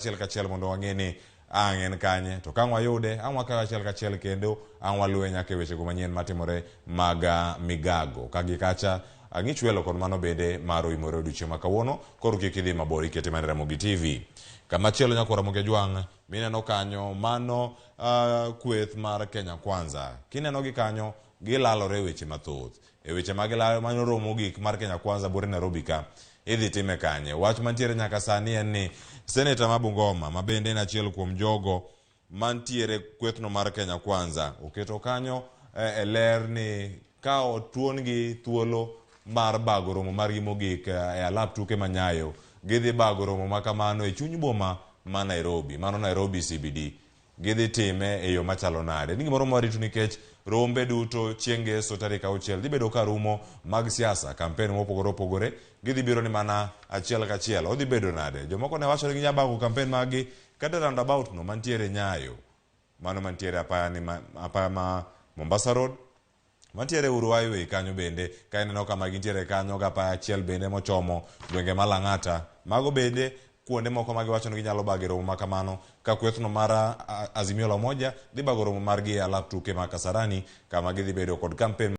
achiel kachiel mondo wang'eni ang'en kanye to ka wayude wakawo achiel kachiel kendo waluwe nyaka wechego manyien matimore mag migago kagi kacha ang'ich welo kod mano bende maro imore odiochieng' ma kawuono koro kik idhi mabor ikete mana Ramogi TV. Kama chielo nyaka Ramogi Jwang' mineno kanyo mano kweth mar Kenya Kwanza. Kineno gi kanyo gilalore weche mathoth. E weche magilalo manyo romo gik mar Kenya Kwanza bore Nairobi ka idhi time kanye. Wach mantiere nyaka sani en ni Senator ma Bungoma ma bende en achiel kuom jogo mantiere kwethno mar Kenya Kwanza oketo kanyo ler ni ka otuon gi thuolo mar bago romo margi mogik e alap tuke manyayo gidhi bago romo makamano e chuny boma ma Nairobi, mano Nairobi CBD. Gidhi time e yo machalo nade. Ni gimoro maritu nikech rombe duto chieng' Ngeso tarik 6 dhi bedo ka rumo mag siasa, kampen mopogore opogore, gidhi biro ni mana achiel kachiel. Odhi bedo nade. Jomoko ne wacho ni ginyabago kampen magi kata roundabout no mantiere Nyayo. Mano mantiere apaya ma Mombasa Road. Mantiere Uhuru Highway kanyo bende, ka ineno kama gintiere kanyo ga apaya achiel bende mochomo gwenge ma Lang'ata. Mago bende kuonde moko magi wacho ni ginyalo bage romo makamano ka kwethno mar Azimio la Umoja dhi bago romo margi e alap tuke ma Kasarani kama gidhi bedo kod kampen